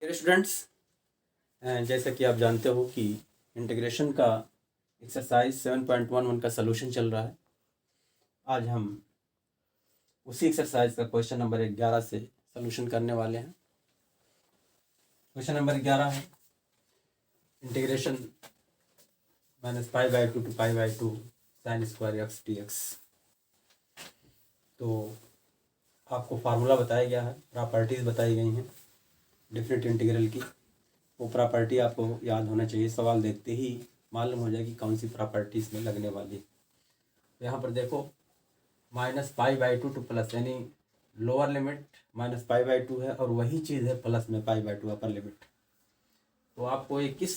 मेरे स्टूडेंट्स, जैसा कि आप जानते हो कि इंटीग्रेशन का एक्सरसाइज 7.11 का सलूशन चल रहा है। आज हम उसी एक्सरसाइज का क्वेश्चन नंबर 11 से सलूशन करने वाले हैं। क्वेश्चन नंबर 11 है integration -π/2 to π/2 sin square x dx। तो आपको फार्मूला बताया गया है, प्रॉपर्टीज़ बताई गई हैं डिफरेंट इंटीग्रल की। वो प्रॉपर्टी आपको याद होना चाहिए, सवाल देखते ही मालूम हो जाएगी कौन सी प्रॉपर्टी इसमें लगने वाली है। यहाँ पर देखो -π/2 टू प्लस, यानी लोअर लिमिट -π/2 है और वही चीज़ है प्लस में π/2 अपर लिमिट। तो आपको ये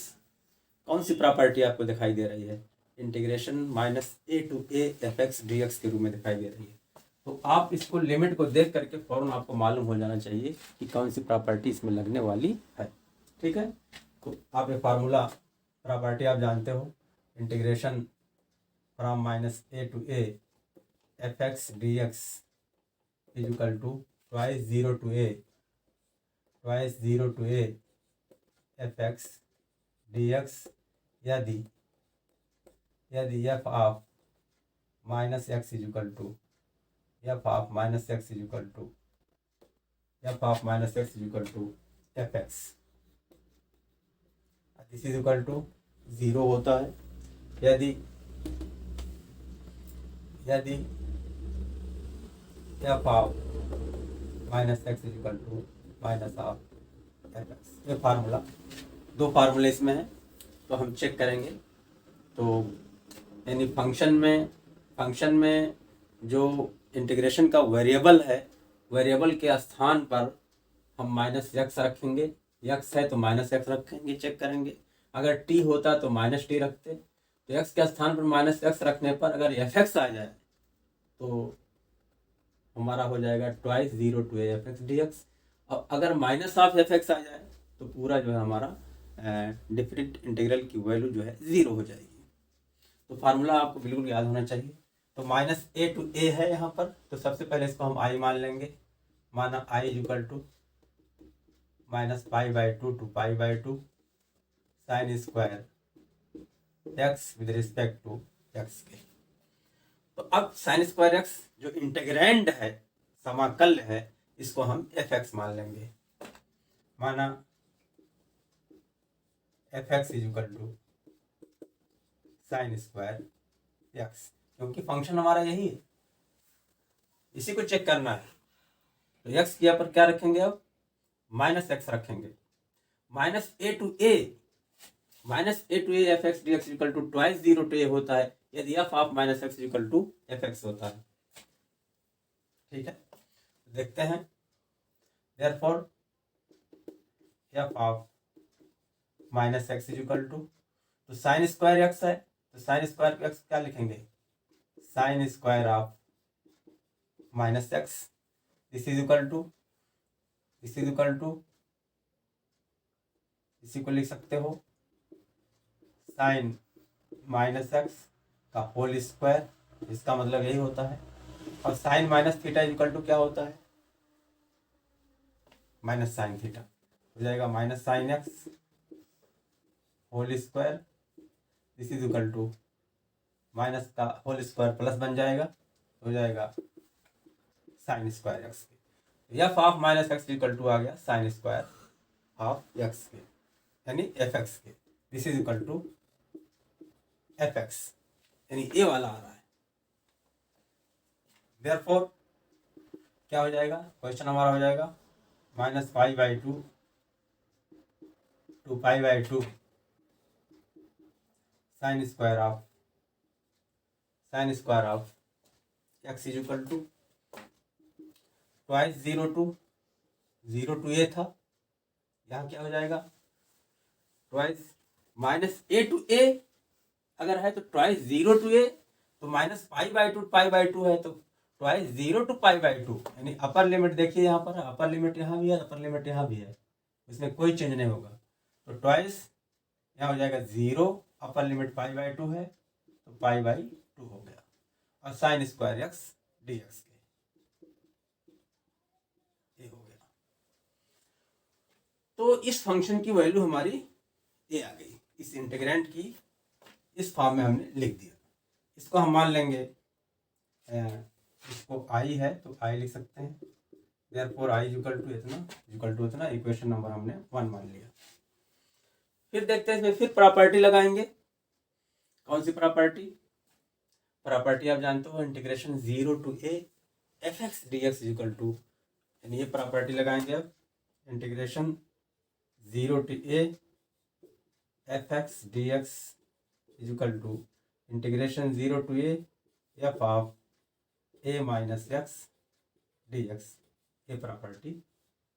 कौन सी प्रॉपर्टी आपको दिखाई दे रही है? Integration -a to a fx dx के रूप में दिखाई दे रही है। तो आप इसको लिमिट को देख करके फ़ौरन आपको मालूम हो जाना चाहिए कि कौन सी प्रॉपर्टी इसमें लगने वाली है। ठीक है, तो आप ये फार्मूला प्रॉपर्टी आप जानते हो, integration from -a to a fx dx is equal to twice 0 to a fx dx यदि f of minus x is equal to f of minus x is equal to F x, this is equal to 0 होता है। यदि f of minus x is equal to minus of F x. ये formula, दो फार्मूले इसमें हैं, तो हम चेक करेंगे। तो यानी फंक्शन में जो इंटीग्रेशन का वेरिएबल है, वेरिएबल के स्थान पर हम -x रखेंगे। x है तो -x रखेंगे, चेक करेंगे। अगर t होता तो -t रखते। तो x के स्थान पर -x रखने पर अगर fx आ जाए तो हमारा हो जाएगा twice 0 to a fx dx। और अगर -fx आ जाए तो पूरा जो है हमारा डिफरेंट इंटीग्रल की वैल्यू जो है 0 हो जाएगी। तो फार्मूला आपको बिल्कुल याद होना चाहिए। तो -a to a है यहाँ पर, तो सबसे पहले इसको हम i मान लेंगे। माना i is equal to -π/2 to π/2 sine square x with respect to x के। तो अब साइन स्क्वायर एक्स जो इंटेग्रैंड है, समाकल है, इसको हम fx मान लेंगे। माना fx is equal to sine square x, क्योंकि फंक्शन हमारा यही है, इसी को चेक करना है। तो x के यहाँ पर क्या रखेंगे? अब -x रखेंगे। -a to a fx dx equal to twice 0 to a होता है यदि f of -x equal to fx होता है। ठीक है, देखते हैं। Therefore f of -x equal to, तो साइन स्क्वायर x है, तो साइन स्क्वायर x क्या लिखेंगे? Sine square of -x, this is equal to इसी को लिख सकते हो साइन -x का होल स्क्वायर, इसका मतलब यही होता है। और sine minus theta equal to क्या होता है? माइनस साइन थीटा हो जाएगा। Minus sine X whole square, this is equal to minus का होल स्क्वायर प्लस बन जाएगा, हो जाएगा साइन स्क्वायर एक्स के। F of -x equal to आ गया साइन स्क्वायर ऑफ एक्स के, यानी एफ एक्स के। This is equal to F X, यानी ये वाला आ रहा है। देयरफॉर क्या हो जाएगा? क्वेश्चन हमारा हो जाएगा -π/2 to π/2 sine square of X is equal to twice 0 to a था, यहाँ क्या हो जाएगा? ट्वाइस -a to a अगर है तो ट्वाइस 0 to a, तो -π/2 है तो ट्वाइस 0 to π/2, यानी अपर लिमिट देखिए यहाँ पर, अपर लिमिट यहाँ भी है, अपर लिमिट यहाँ भी है, इसमें कोई चेंज नहीं होगा। तो ट्वाइस यहाँ हो जाएगा 0, अपर लिमिट π/2 है तो π/2 हो गया, और साइन स्क्वायर एक्स dx के, ये हो गया। तो इस फंक्शन की वैल्यू हमारी ए आ गई, इस इंटीग्रेंट की इस फॉर्म में हमने लिख दिया। इसको हम मान लेंगे, इसको आई है तो आई लिख सकते हैं, देयरफॉर आई इक्वल टू इतना, इक्वेशन नंबर हमने 1 मान लिया। फिर देखते हैं इसमें फिर प्रॉपर्टी लगाएंगे। कौन सी प्रॉपर्टी? प्रॉपर्टी आप जानते हो, integration 0 to a fx dx equal to, यानी ये प्रॉपर्टी लगाएंगे अब, integration 0 to a fx dx equal to integration 0 to a f of a minus x dx। ये प्रॉपर्टी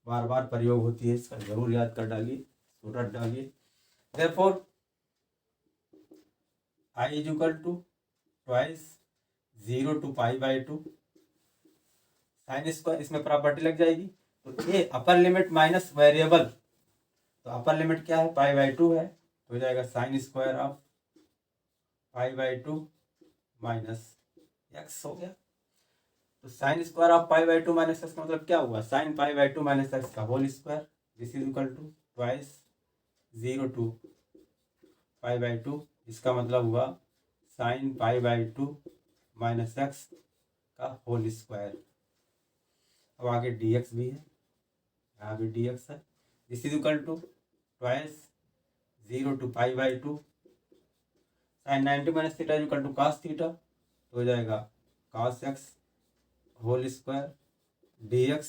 बार बार प्रयोग होती है, इसका जरूर याद कर डालिए, इसको रट डालिए। Therefore i is equal to twice 0 to π/2 sine square, इसमें प्रॉपर्टी लग जाएगी। तो ये अपर लिमिट माइनस वेरिएबल, तो अपर लिमिट क्या है? π/2 है, तो हो जाएगा sine square of π/2 minus X हो गया। तो sine square of π/2 minus X का मतलब क्या हुआ? साइन π/2 माइनस एक्स का whole square, this is equal to twice 0 to π/2, इसका मतलब हुआ साइन π/2 माइनस एक्स का होल स्क्वायर। अब आगे dx भी है, यहाँ भी dx है, this is equal to twice 0 to π/2 sine 90 minus theta equal to cos theta, तो हो जाएगा cos X whole square dx,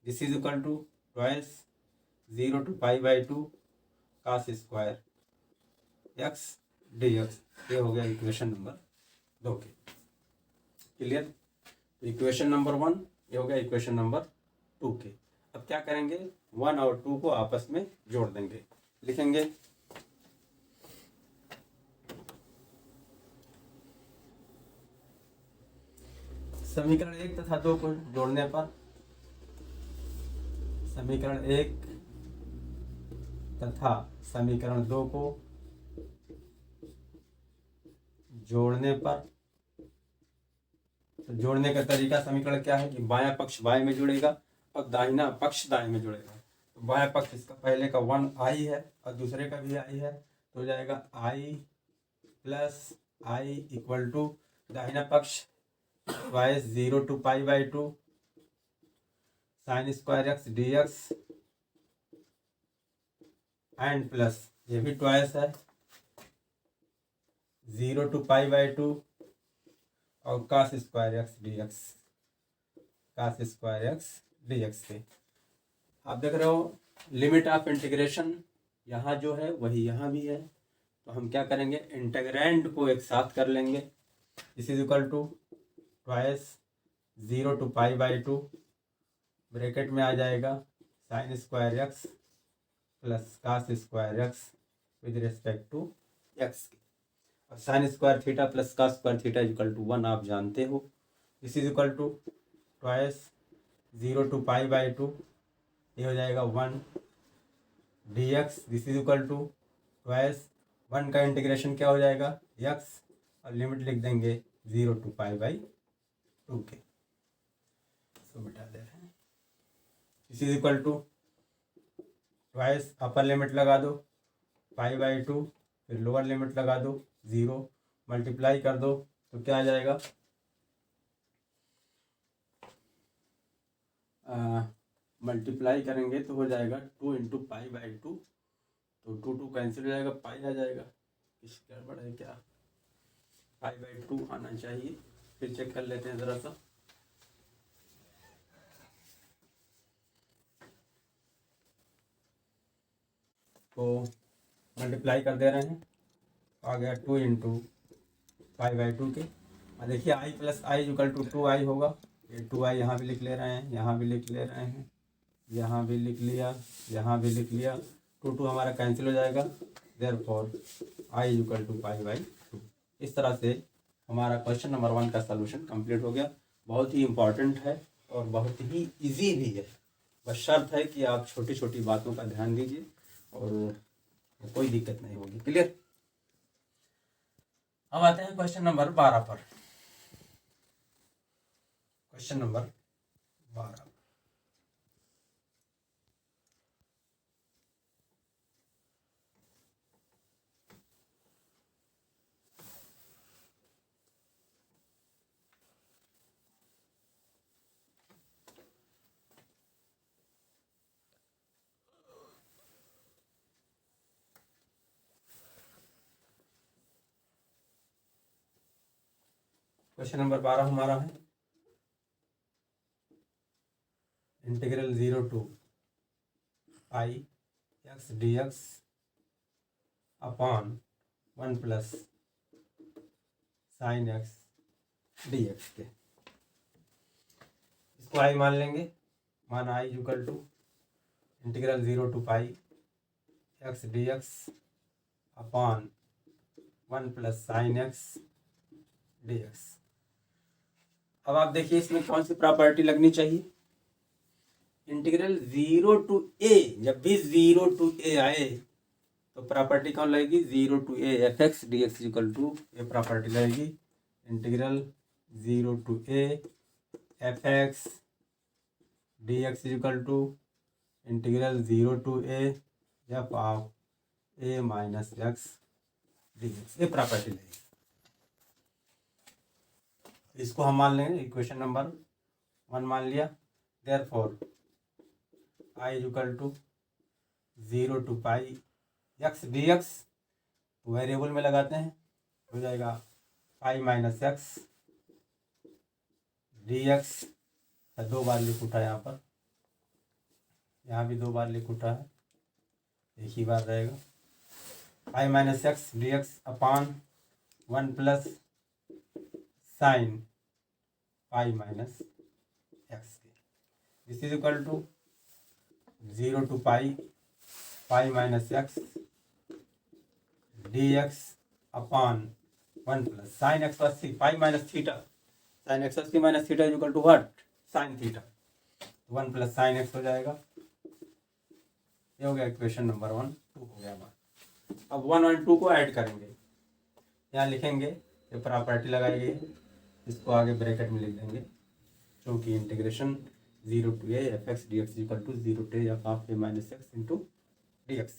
this is equal to twice 0 to π/2 cos square X dx। ये हो गया इक्वेशन नंबर 2 के। Clear? Equation number 1 ये हो गया इक्वेशन नंबर 2 के। अब क्या करेंगे? 1 और 2 को आपस में जोड़ देंगे, लिखेंगे समीकरण 1 तथा 2 को जोड़ने पर, समीकरण 1 तथा समीकरण 2 को जोड़ने पर, तो जोड़ने का तरीका समीकरण क्या है कि बायां पक्ष बाएं में जुड़ेगा और दाहिना पक्ष दाएं में जुड़ेगा। तो बायां पक्ष इसका पहले का 1 आई है और दूसरे का भी आई है, तो हो जाएगा I plus I equal to दाहिना पक्ष twice 0 to π/2 sine square X dx and plus ये भी ट्वाइस है 0 to π/2 और cos square X dx, cos square X dx से। आप देख रहे हो लिमिट ऑफ इंटीग्रेशन यहाँ जो है वही यहाँ भी है, तो हम क्या करेंगे? इंटीग्रैंड को एक साथ कर लेंगे, this is equal to twice 0 to π/2 bracket में आ जाएगा sine square X plus cos square x with respect to X. और sine square theta plus cos square theta equal to 1 आप जानते हो, this is equal to twice 0 to π/2, ये हो जाएगा 1 dx, this is equal to twice 1 का integration क्या हो जाएगा? x, और लिमिट लिख देंगे 0 to π/2 के, इसको मिटा दे रहे हैं। This is equal to twice upper limit लगा दो π/2, फिर लोअर लिमिट लगा दो 0, मल्टीप्लाई कर दो तो क्या आ जाएगा? मल्टीप्लाई करेंगे तो हो जाएगा 2 into π/2, तो 2 कैंसिल हो जाएगा, पाई आ जाएगा। इस गड़बड़ है क्या? π/2 आना चाहिए, फिर चेक कर लेते हैं ज़रा सा। तो मल्टीप्लाई कर दे रहे हैं, आ गया 2 into π/2 के। और देखिए I plus I equal to 2i होगा, ये 2i यहाँ भी लिख ले रहे हैं, यहाँ भी लिख ले रहे हैं, यहाँ भी लिख लिया, यहाँ भी लिख लिया, 2 हमारा कैंसिल हो जाएगा, देयरफॉर आई इक्वल टू π/2। इस तरह से हमारा क्वेश्चन नंबर 1 का सलूशन कंप्लीट हो गया। बहुत ही इम्पॉर्टेंट है और बहुत ही इजी भी है, बस शर्त है कि आप छोटी छोटी बातों का ध्यान दीजिए और कोई दिक्कत नहीं होगी। क्लियर? अब आते हैं क्वेश्चन नंबर 12 पर। क्वेश्चन नंबर 12, क्वेश्चन नंबर 12 हमारा है integral 0 to pi x D x upon 1 plus sine X D x के। इसको आई मान लेंगे, मान I equal to integral 0 to pi x D x upon 1 plus sine X D x. अब आप देखिए इसमें कौन सी प्रॉपर्टी लगनी चाहिए। इंटीग्रल 0 टू ए, जब भी 0 टू ए आए तो प्रॉपर्टी कौन लगेगी, 0 to A F x D x equal to, ये प्रॉपर्टी लगेगी integral 0 to A F x D x equal to integral 0 to A f of a minus x D x, ये property लगेगी। इसको हम मान लेंगे इक्वेशन नंबर 1 मान लिया। Therefore I equal to 0 to pi x D x, variable में लगाते हैं, हो जाएगा pi minus x D x. 2 बार लिख उठा यहाँ पर, यहाँ भी 2 बार लिख उठा है, एक ही बार रहेगा। Pi minus x D x upon 1 plus sine pi minus x के। This is equal to 0 to pi pi minus x D x upon 1 plus sine X plus थी pi minus theta, sine X plus minus theta is equal to what, sine theta. 1 plus sine x हो जाएगा। ये हो गया equation number 1, 2 हो गया हमारा। अब 1 और 2 को ऐड करेंगे, यहाँ लिखेंगे, ये प्रॉपर्टी लगाई गई है, इसको आगे ब्रैकेट में लिख देंगे, क्योंकि integration 0 to A F x D x equal to 0 to F of a minus x into d x.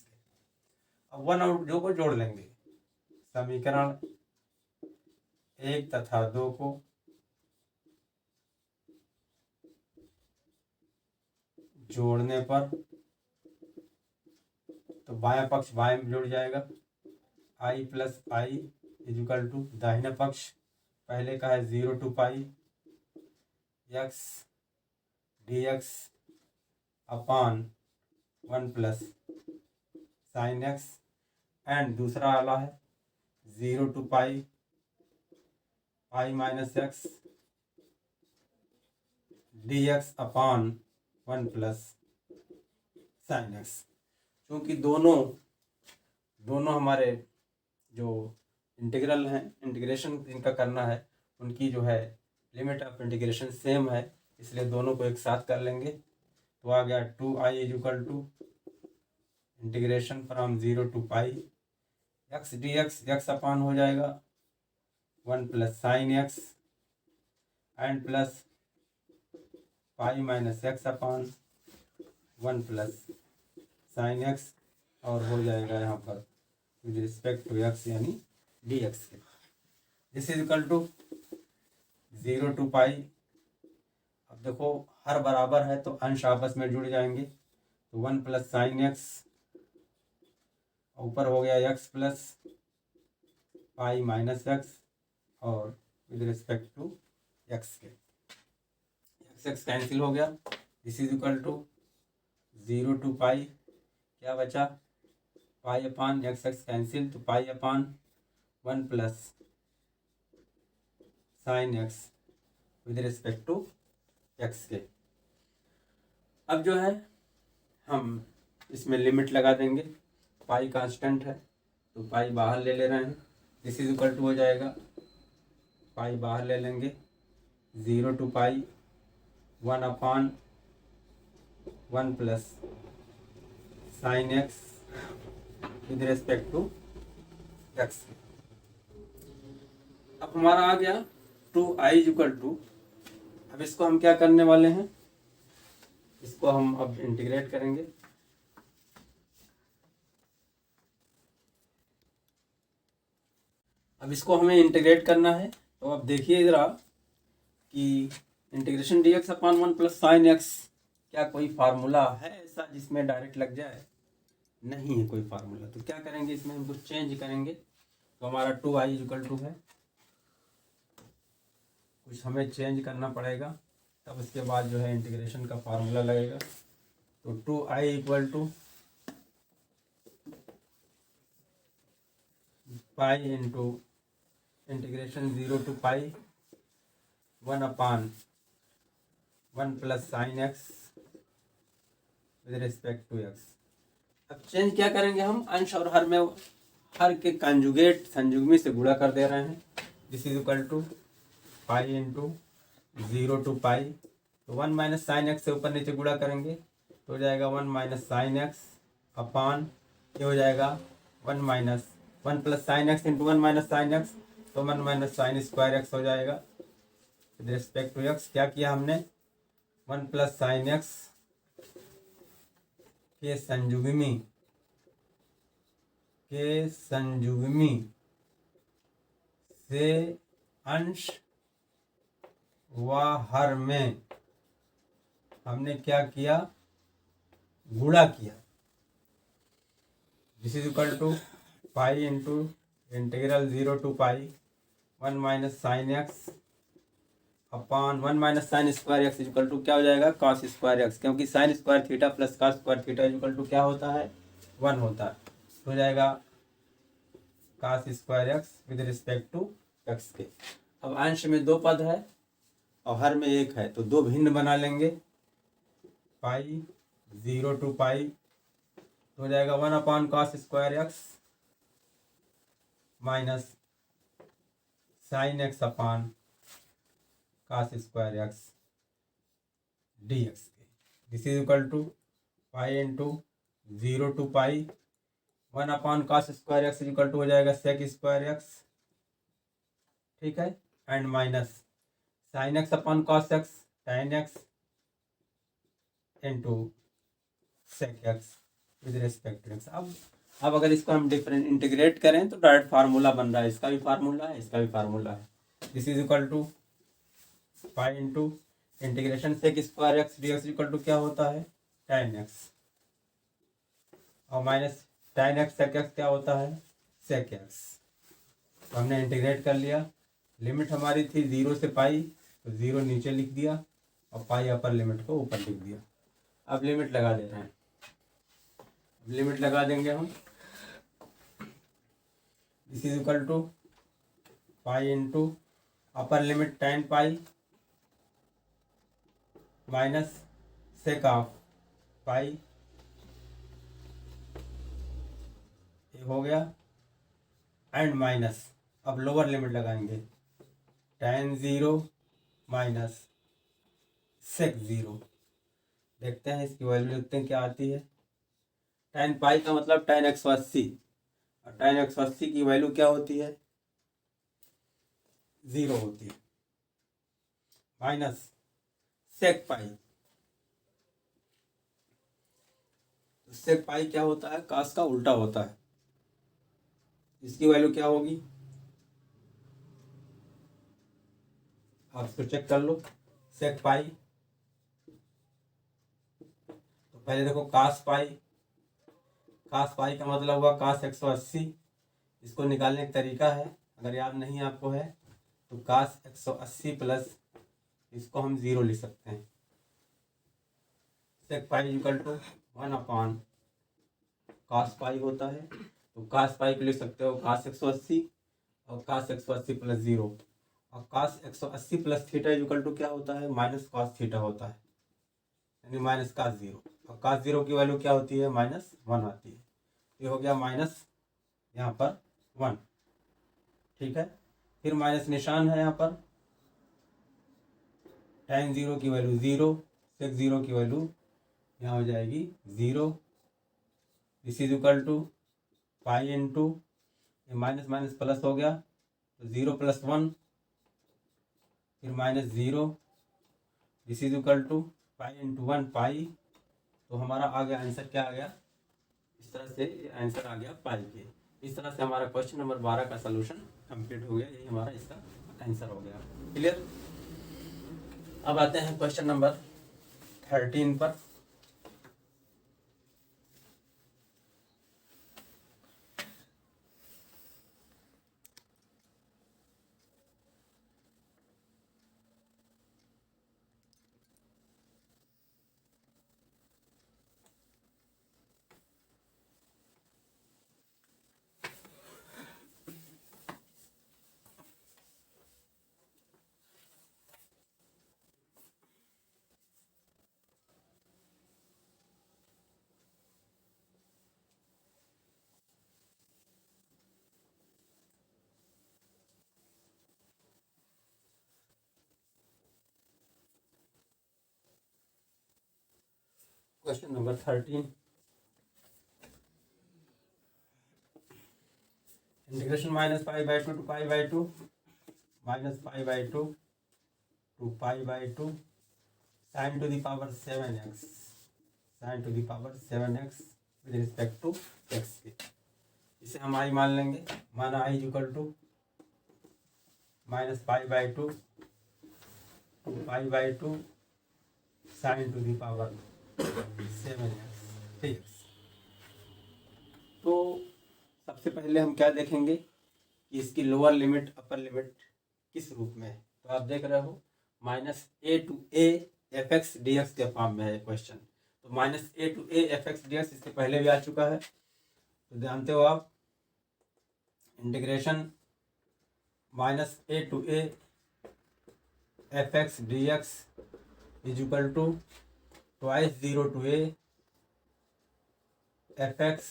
अब 1 और 2 को जोड़ लेंगे, समीकरण 1 तथा 2 को जोड़ने पर तो बायां पक्ष बाएं में जुड़ जाएगा, I plus I equal to दाहिना पक्ष पहले का है 0 to pi x D x upon 1 plus sine x, and दूसरा वाला है 0 to pi pi minus x D x upon 1 plus sine x. क्योंकि दोनों हमारे जो इंटीग्रल हैं, इंटीग्रेशन इनका करना है, उनकी जो है लिमिट ऑफ इंटीग्रेशन सेम है, इसलिए दोनों को एक साथ कर लेंगे। तो आ गया 2i equal to integration from 0 to pi x D X, X upon हो जाएगा 1 plus sine x and plus pi minus X upon 1 plus sine X, और हो जाएगा यहाँ पर विद रिस्पेक्ट टू एक्स यानी डी एक्स के। This is equal to 0 to pi. अब देखो हर बराबर है तो अंश आपस में जुड़ जाएंगे, तो 1 प्लस साइन एक्स, ऊपर हो गया X plus pi minus X, और विद रिस्पेक्ट टू एक्स के एक्स एक्स कैंसिल हो गया। This is equal to 0 to pi, क्या बचा, pi upon X X cancel, तो pi upon 1 plus sine x with respect to x के। अब जो है हम इसमें लिमिट लगा देंगे, पाई कांस्टेंट है तो पाई बाहर ले रहे हैं, दिस इज इक्वल टू हो जाएगा, पाई बाहर ले लेंगे 0 to pi 1 upon 1 plus sine x with respect to x. अब हमारा आ गया 2i इक्वल टू, अब इसको हम क्या करने वाले हैं, इसको हम अब इंटीग्रेट करेंगे। अब इसको हमें इंटीग्रेट करना है, तो अब देखिए जरा कि integration D x upon 1 plus sine x, क्या कोई फार्मूला है ऐसा जिसमें डायरेक्ट लग जाए? नहीं है कोई फार्मूला। तो क्या करेंगे, इसमें हम कुछ चेंज करेंगे, तो हमारा 2i इक्वल टू है कुछ हमें चेंज करना पड़ेगा, तब उसके बाद जो है इंटीग्रेशन का फार्मूला लगेगा। तो 2i equal to pi into integration 0 to pi 1/1 plus sine x with respect to x. अब चेंज क्या करेंगे हम, अंश और हर में हर के कंजुगेट संयुग्मी से गुणा कर दे रहे हैं। This is equal to pi into 0 to pi, तो 1 माइनस साइन एक्स से ऊपर नीचे गुणा करेंगे तो हो जाएगा 1 माइनस साइन एक्स अपान ये हो जाएगा 1 plus sine x into 1 minus sine x, तो 1 माइनस साइन स्क्वायर एक्स हो जाएगा विद रिस्पेक्ट टू एक्स। क्या किया हमने, 1 प्लस साइन एक्स के संयुग्मी से अंश व हर में हमने क्या किया, गुणा किया। This is equal to pi into integral 0 to pi 1 minus sine x upon 1 minus sine square x equal to क्या हो जाएगा, कॉस स्क्वायर एक्स, क्योंकि sine square theta plus cos square theta equal to क्या होता है, 1 होता है। तो हो जाएगा cos square x with respect to x के। अब अंश में 2 पद है और हर में 1 है, तो 2 भिन्न बना लेंगे। पाई 0 टू पाई तो हो जाएगा 1 upon cos square X minus sine x upon cos square x D x के। This is equal to pi into 0 to pi 1 upon cos square x equal to हो जाएगा सेक स्क्वायर एक्स, ठीक है, and minus sine X upon cos X tan X into sec X with respect to x. अब अगर इसको हम different integrate करें तो डायरेक्ट फार्मूला बन रहा है, इसका भी फार्मूला है, इसका भी फार्मूला है। This is equal to pi into integration sec square x D x equal to क्या होता है, tan एक्स, और minus tan x sec x क्या होता है, सेक एक्स। तो हमने इंटीग्रेट कर लिया। लिमिट हमारी थी 0 से पाई, तो 0 नीचे लिख दिया और पाई अपर लिमिट को ऊपर लिख दिया। अब लिमिट लगा दे रहे हैं, लिमिट लगा देंगे हम। This is equal to pi into upper limit tan pi minus sec of pi, ये हो गया, एंड माइनस अब लोअर लिमिट लगाएंगे tan 0 माइनस सेक 0। देखते हैं इसकी वैल्यू लिखते हैं क्या आती है। tan पाई का मतलब tan 180 और tan 180 की वैल्यू क्या होती है, 0 होती है, माइनस सेक पाई। तो सेक पाई क्या होता है, कास का उल्टा होता है। इसकी वैल्यू क्या होगी, आप इसको चेक कर लो। सेक पाई तो पहले देखो कास पाई, कास पाई का मतलब हुआ कास 180। इसको निकालने का तरीका है, अगर याद नहीं आपको है तो कास 180 प्लस इसको हम 0 लिख सकते हैं। सेक पाई इक्वल टू 1 अपान कास पाई होता है, तो कास पाई को लिख सकते हो कास 180 और कास 180 प्लस 0, और कास 180 प्लस थीटा इक्वल टू क्या होता है, माइनस कॉस थीटा होता है, यानी माइनस कास 0, और कास 0 की वैल्यू क्या होती है, -1 आती है। ये हो गया माइनस यहाँ पर 1, ठीक है। फिर माइनस निशान है यहाँ पर, tan 0 की वैल्यू 0, सेक 0 की वैल्यू यहाँ हो जाएगी 0। This is equal to pi into minus minus plus हो गया तो 0 प्लस 1 फिर -0। This is equal to pi into 1 pi. तो हमारा आ गया आंसर, क्या आ गया, इस तरह से आंसर आ गया पाई के। इस तरह से हमारा क्वेश्चन नंबर 12 का सलूशन कंप्लीट हो गया, यही हमारा इसका आंसर हो गया। क्लियर। अब आते हैं क्वेश्चन नंबर 13 पर। Question number 13, integration minus pi by two pi by two minus pi by two pi by two sine to the power 7x sine to the power 7x with respect to x के। इसे हम I मान लेंगे, माना I equal to minus pi by two pi by two sine to the power 7x, ठीक। तो सबसे पहले हम क्या देखेंगे कि इसकी लोअर लिमिट अपर लिमिट किस रूप में है। तो आप देख रहे हो minus A to A F x D x के फॉर्म में है क्वेश्चन। तो minus A to A F x D x इसके पहले भी आ चुका है, तो जानते हो आप integration minus A to A F x D x is equal to twice zero to A F x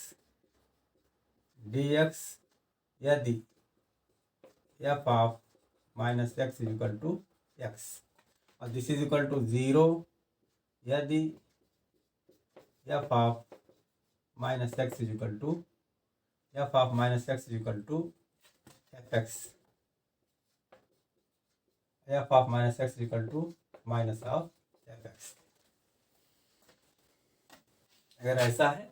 D X यदि F of minus x is equal to X, और this is equal to zero यदि F of minus x is equal to F of minus x is equal to F X, F of minus x is equal to minus of F X. अगर ऐसा है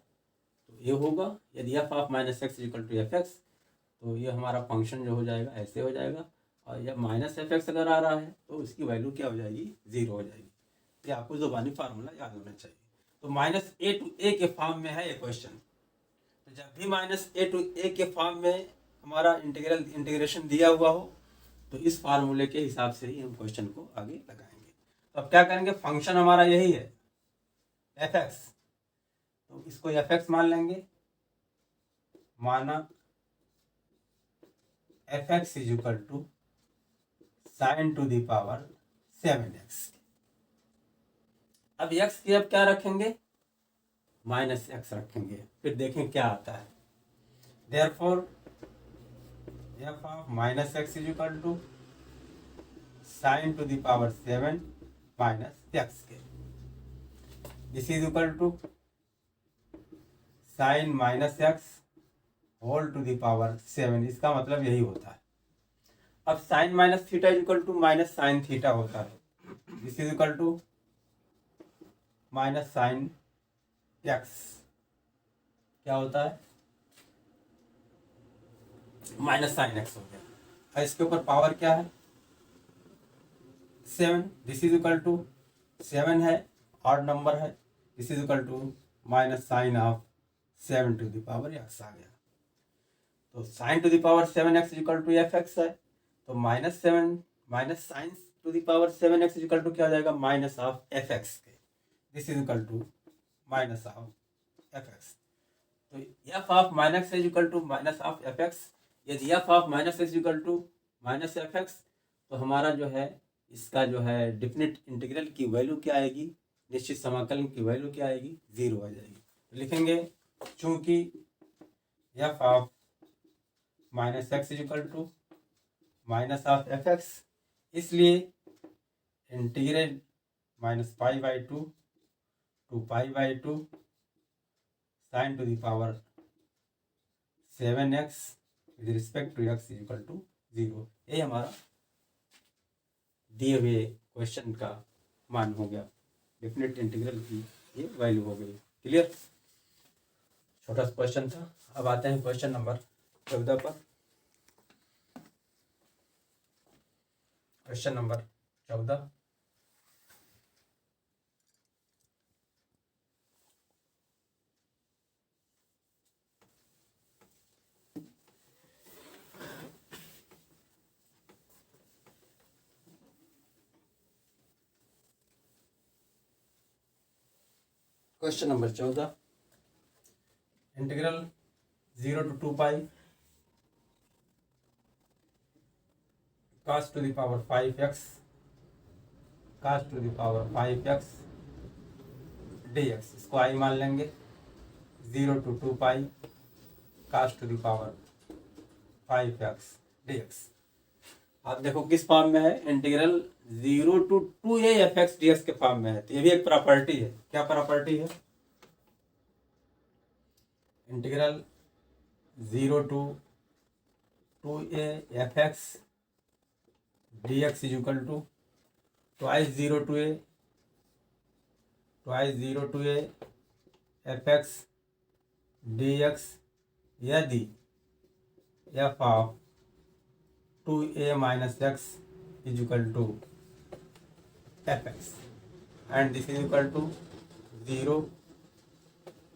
तो ये होगा, यदि F of minus x equal to F x, तो ये हमारा फंक्शन जो हो जाएगा ऐसे हो जाएगा, और जब माइनस एफ एक्स अगर आ रहा है तो उसकी वैल्यू क्या हो जाएगी, जीरो हो जाएगी। ये आपको ज़ुबानी फार्मूला याद होना चाहिए। तो माइनस ए टू ए के फॉर्म में है ये क्वेश्चन। तो जब भी माइनस ए टू ए के फॉर्म में हमारा इंटीग्रेशन दिया हुआ हो तो इस फार्मूले के हिसाब से ही हम क्वेश्चन को आगे लगाएंगे। तो अब क्या करेंगे, फंक्शन हमारा यही है एफ एक्स, तो इसको एफ एक्स मान लेंगे, माना f x is equal to sine to the power 7x। अब x की अब क्या रखेंगे, माइनस एक्स रखेंगे, फिर देखें क्या आता है। Therefore f of minus x is equal to sine to the power 7 minus x के, this is equal to sine minus x whole to the power 7। इसका मतलब यही होता है। अब sine minus theta equal to minus sine theta होता है, this is equal to minus sine x, क्या होता है, माइनस साइन एक्स हो गया। और इसके ऊपर पावर क्या है 7, दिस इज इक्वल टू 7 है, ऑड नंबर है, this is equal to minus sine of 7 to the power x आ गया। तो sine to the power 7x equal to F x है, तो minus 7 minus sine to the power 7x equal to क्या हो जाएगा, minus of F x के, this is equal to minus of F x. तो f of minus is equal to minus of F x, यदि F of minus is equal to minus f x, तो हमारा जो है इसका जो है डिफिनिट इंटीग्रल की वैल्यू क्या आएगी, निश्चित समाकलन की वैल्यू क्या आएगी, जीरो आ जाएगी। तो लिखेंगे चूंकि f of minus x is equal to minus of F x, इसलिए integral minus pi by two pi by two sine to the power 7x with respect to x is equal to zero. ये हमारा दिए हुए question का मान हो गया, definite integral की ये वैल्यू हो गई। क्लियर, छोटा सा क्वेश्चन था। अब आते हैं क्वेश्चन नंबर 14 पर। Question number 14, question number 14, integral 0 to 2 pi cos to the power 5x cos to the power 5x dx, इसको आई मान लेंगे। 0 to 2 pi cos to the power 5x dx। आप देखो किस फॉर्म में है, integral 0 to 2a fx dx के form में है। तो ये भी एक प्रॉपर्टी है। क्या प्रॉपर्टी है, integral 0 to 2a fx dx is equal to twice 0 to a fx dx यदि f of 2a minus x is equal to fx and this is equal to 0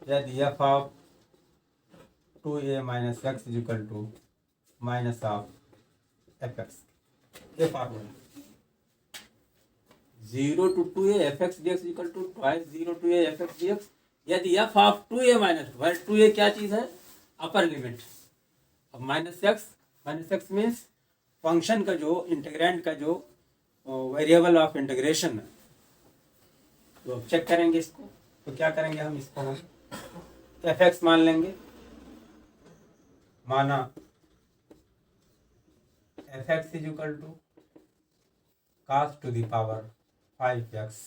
यदि f of 2a minus x is equal to minus of fx। ये formula 0 to 2a fx dx equal to twice 0 to a fx dx यदि f of 2a minus 2a क्या चीज़ है, upper limit. अब minus x means function का जो integrand का जो variable of integration है। तो अब चेक करेंगे इसको, तो क्या करेंगे हम, इसको हम fx मान लेंगे। माना fx is equal to cos to the power 5x।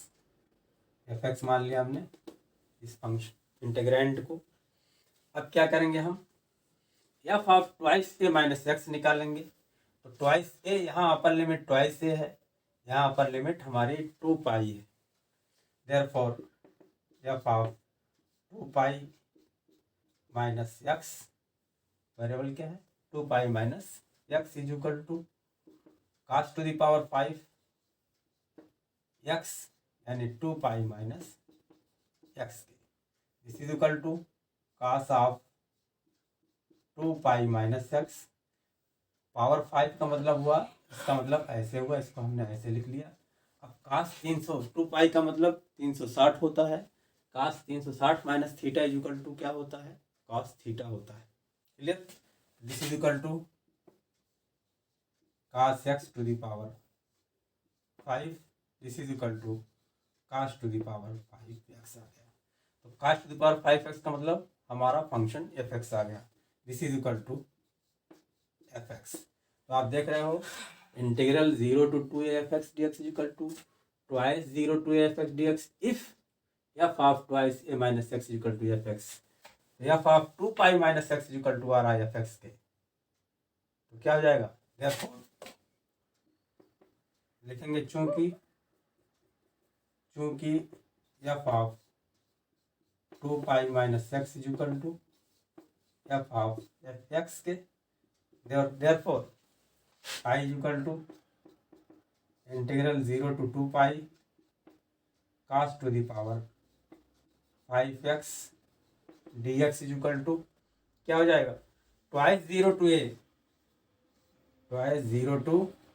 fx मान लिया हमने इस फंक्शन इंटीग्रेंड को। अब क्या करेंगे हम, f of twice a minus x निकालेंगे। तो ट्वाइस a यहाँ अपर लिमिट ट्वाइस a है, यहाँ अपर लिमिट हमारी 2 पाई है। Therefore f of 2 pi minus x, variable क्या है 2 pi minus x is equal to cos to the power 5 x यानी 2 पाई माइनस एक्स के। This is equal to cos of 2 pi minus x. Power 5 का मतलब हुआ, इसका मतलब ऐसे हुआ, इसको हमने ऐसे लिख लिया। अब cos 300, 2 पाई का मतलब 360 होता है। cos 360 minus theta is equal to क्या होता है, cos थीटा होता है। Clear. This is equal to cos x to the power 5, this is equal to cos to the power 5x आ गया। तो cos to the power 5x का मतलब हमारा फंक्शन fx आ गया। This is equal to fx। तो आप देख रहे हो integral 0 to 2a fx dx is equal to twice 0 to a fx dx if f of twice a minus x is equal to fx। f of 2 pi minus x is equal to आ रहा है fx के, तो क्या हो जाएगा, therefore लिखेंगे चूंकि f of 2 pi minus x is equal to f of x के, therefore pi is equal to integral 0 to 2 pi cos to the power 5x dx is equal to क्या हो जाएगा, twice 0 to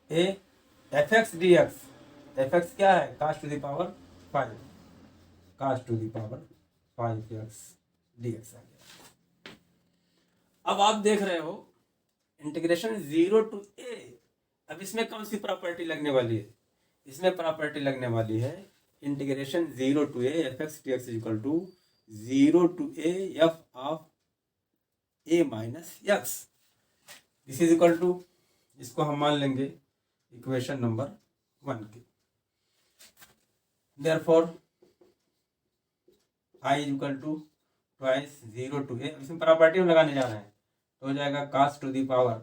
a fx dx। fx क्या है, cos to the power 5, cos to the power 5x dx आ गया। अब आप देख रहे हो इंटीग्रेशन 0 to a। अब इसमें कौन सी प्रॉपर्टी लगने वाली है, इसमें प्रॉपर्टी लगने वाली है integration 0 to a fx dx is equal to 0 to a f of a minus x। This is equal to, इसको हम मान लेंगे इक्वेशन नंबर 1 की। Therefore i is equal to twice 0 to a, इसमें प्रॉपर्टी हम लगाने जा रहे हैं, तो हो जाएगा cos to the power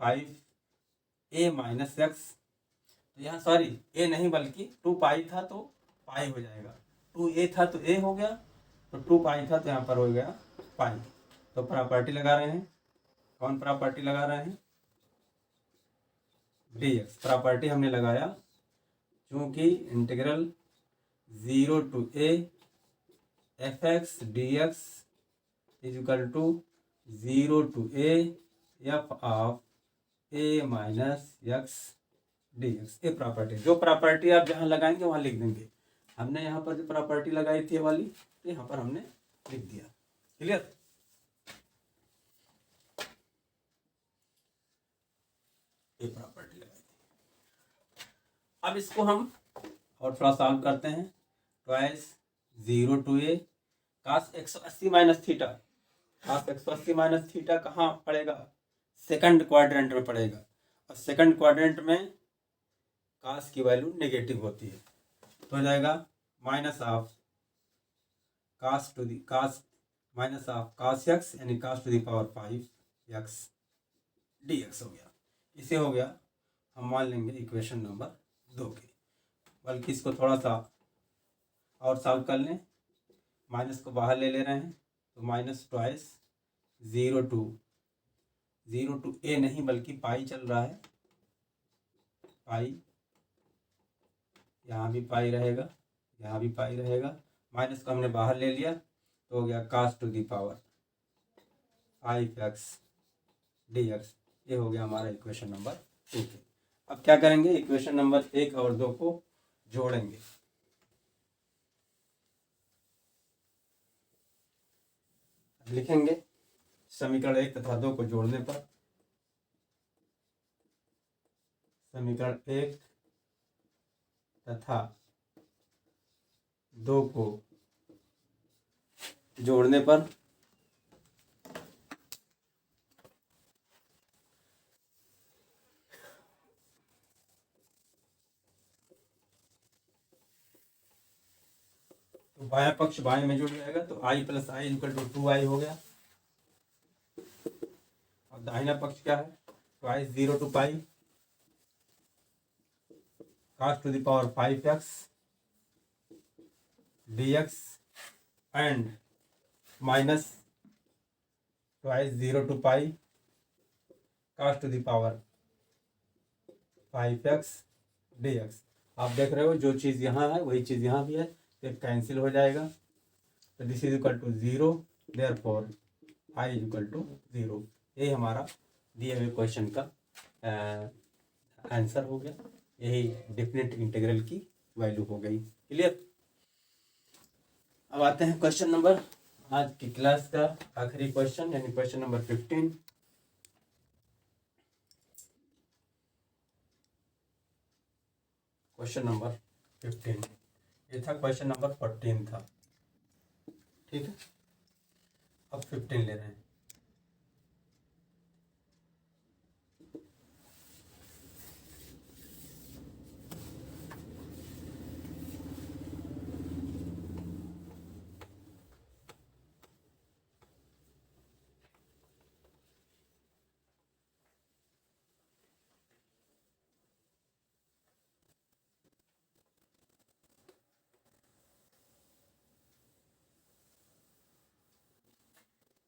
5a minus x. तो यहाँ सॉरी a नहीं बल्कि 2 पाई था तो पाई हो जाएगा, 2a था तो a हो गया, तो 2 पाई था तो यहाँ पर हो गया पाई। तो प्रॉपर्टी लगा रहे हैं, कौन प्रॉपर्टी लगा रहे हैं, dx प्रॉपर्टी हमने लगाया क्योंकि integral 0 to a fx dx is equal to 0 to a f of a minus x dx। ये प्रॉपर्टी, जो प्रॉपर्टी आप जहाँ लगाएंगे वहाँ लिख देंगे। हमने यहाँ पर जो प्रॉपर्टी लगाई थी वाली, तो यहाँ पर हमने लिख दिया। क्लियर। ये प्रॉपर्टी लगाई थी। अब इसको हम और थोड़ा सॉल्व करते हैं। Twice 0 to a cos 180 minus theta, cos 180 minus theta कहाँ पड़ेगा, सेकंड क्वाड्रेंट में पड़ेगा, और सेकंड क्वाड्रेंट में cos की वैल्यू नेगेटिव होती है, तो हो जाएगा minus of cos minus of cos x यानी cos to the power 5x dx हो गया। इसे हो गया, हम मान लेंगे इक्वेशन नंबर 2 के। बल्कि इसको थोड़ा सा और सॉल्व कर लें, माइनस को बाहर ले रहे हैं तो माइनस ट्वाइस 0 टू ए नहीं बल्कि पाई चल रहा है, पाई, यहाँ भी पाई रहेगा, यहाँ भी पाई रहेगा। माइनस को हमने बाहर ले लिया तो हो गया cos to the power 5x dx। ये हो गया हमारा इक्वेशन नंबर 2 के। अब क्या करेंगे, इक्वेशन नंबर 1 और 2 को जोड़ेंगे। लिखेंगे समीकरण 1 तथा 2 को जोड़ने पर, समीकरण 1 तथा 2 को जोड़ने पर तो बायां पक्ष बाएं में जुड़ जाएगा, तो i plus I equal to 2i हो गया। और दाहिना पक्ष क्या है, twice 0 to pi cos to the power 5x dx and minus twice 0 to pi cos to the power 5x dx। आप देख रहे हो जो चीज़ यहाँ है वही चीज़ यहाँ भी है, तो कैंसिल हो जाएगा। तो this is equal to 0, therefore i is equal to 0। यही हमारा दिए हुए क्वेश्चन का आंसर हो गया। यही डेफिनेट इंटीग्रल की वैल्यू हो गई। क्लियर। अब आते हैं क्वेश्चन नंबर, आज की क्लास का आखिरी क्वेश्चन यानी क्वेश्चन नंबर 15। क्वेश्चन नंबर 15, ये था क्वेश्चन नंबर 14 था, ठीक है। अब 15 ले रहे हैं।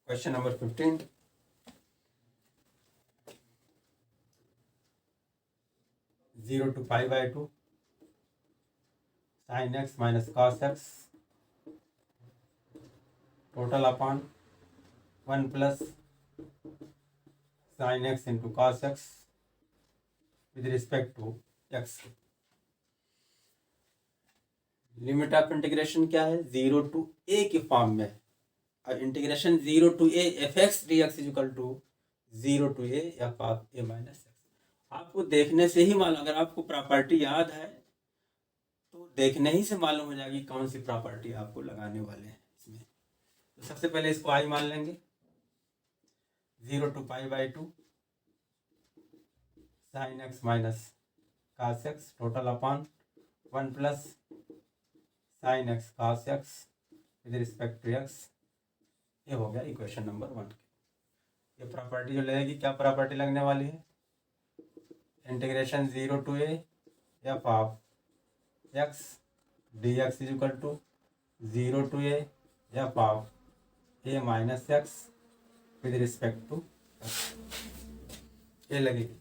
Question number 15, zero to pi by 2 sine x minus cos x total upon 1 plus sine x into cos x with respect to x. Limit of integration क्या है, 0 टू ए के फॉर्म में। अब integration 0 to A F x D x is equal to 0 to A f of a minus x. आपको देखने से ही मालूम, अगर आपको प्रॉपर्टी याद है तो देखने ही से मालूम हो जाएगी कौन सी प्रॉपर्टी आपको लगाने वाले हैं इसमें। तो सबसे पहले इसको आई मान लेंगे, 0 to pi by 2 sine x minus cos x total upon 1 plus sine x cos x with respect to x. ये हो गया इक्वेशन नंबर 1 की। ये प्रॉपर्टी जो लगेगी, क्या प्रॉपर्टी लगने वाली है, integration 0 to A f of x D x is equal to 0 to A f of a minus x with respect to ये लगेगी।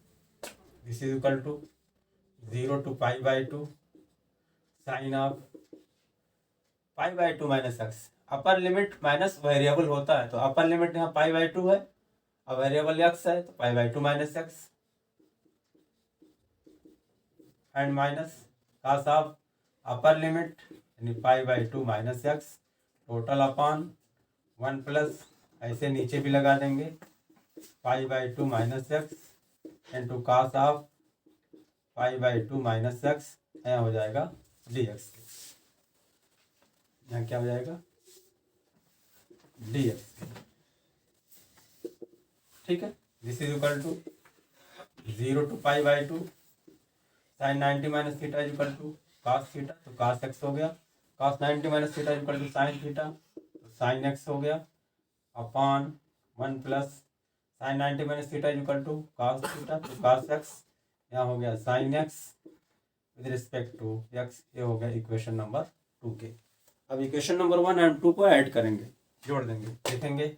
This is equal to 0 to pi by 2 sine of pi by 2 minus x. Upper limit minus variable होता है, तो upper limit यहाँ पाई by 2 है और variable x है, तो pi by 2 minus x and minus cos of upper limit यानी pi by 2 minus x total upon 1 plus, ऐसे नीचे भी लगा देंगे, pi by 2 minus x into cos of pi by 2 minus x, यहाँ हो जाएगा डी एक्स। यहाँ क्या हो जाएगा, डी एक्स। ठीक है। This is equal to 0 to pi by 2 sine 90 minus theta is equal to cos theta, तो कॉस एक्स हो गया। Cos 90 minus theta is equal to sine theta, तो साइन एक्स हो गया। Upon 1 plus sine 90 minus theta equal to cos theta, तो cos x, यहाँ हो गया sine x with respect to x. ये हो गया इक्वेशन नंबर 2 के। अब इक्वेशन नंबर 1 एंड 2 को ऐड करेंगे, जोड़ देंगे। देखेंगे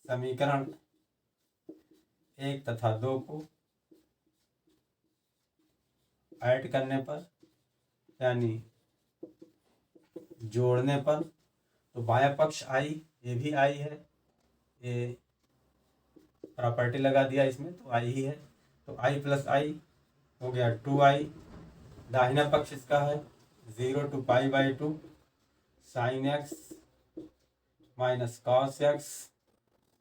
समीकरण 1 तथा 2 को ऐड करने पर यानी जोड़ने पर, तो बाया पक्ष आई, ये भी आई है, ये प्रॉपर्टी लगा दिया इसमें तो आई ही है, तो आई प्लस आई हो गया 2i। दाहिना पक्ष इसका है 0 to π/2 sine x minus cos x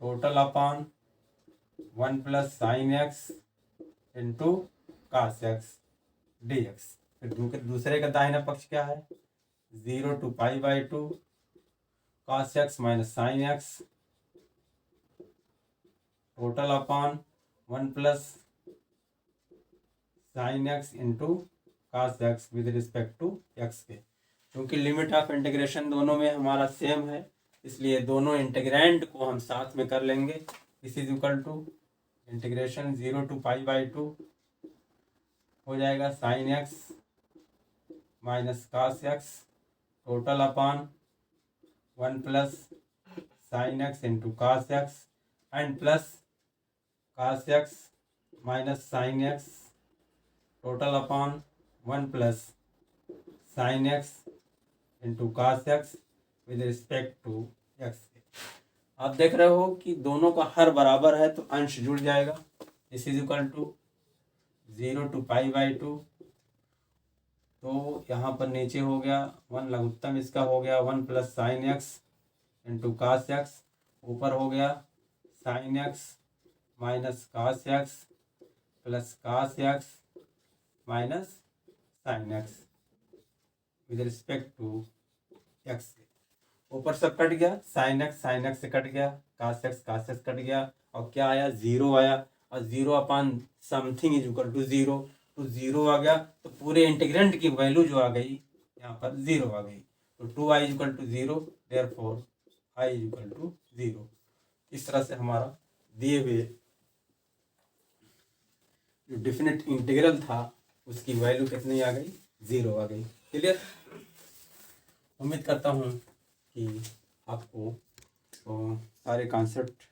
total upon 1 plus sine x into cos x dx। फिर दूसरे का दाहिना पक्ष क्या है 0 to π/2 cos x minus sine x total upon 1 plus sine x into cos x with respect to x के। क्योंकि limit of integration दोनों में हमारा सेम है, इसलिए दोनों इंटीग्रेंड को हम साथ में कर लेंगे। This is equal to integration 0 to π/2 हो जाएगा sine x minus cos x total upon 1 plus sine x into cos x and plus cos x minus sine x total upon 1 plus sine x into cos x with respect to x. आप देख रहे हो कि दोनों का हर बराबर है तो अंश जुड़ जाएगा। This is equal to 0 to π/2, तो यहाँ पर नीचे हो गया 1 लघुत्तम इसका हो गया 1 plus sine x into cos x, ऊपर हो गया sine x minus cos x plus cos x minus sine x with respect to x. ऊपर सब कट गया, साइन एक्स से कट गया, कॉस एक्स कट गया, और क्या आया 0 आया, और 0 upon something is equal to 0, तो 0 आ गया, तो पूरे इंटीग्रेंट की वैल्यू जो आ गई यहाँ पर 0 आ गई, तो 2i is equal to 0, therefore i is equal to 0। इस तरह से हमारा दिए हुए जो डिफिनिट इंटीग्रल था उसकी वैल्यू कितनी आ गई 0 आ गई। क्लियर? उम्मीद करता हूँ कि आपको सारे कॉन्सेप्ट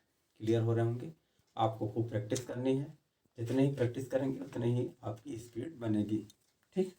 क्लियर हो रहे होंगे। आपको खूब प्रैक्टिस करनी है, जितने ही प्रैक्टिस करेंगे उतने ही आपकी स्पीड बनेगी। ठीक।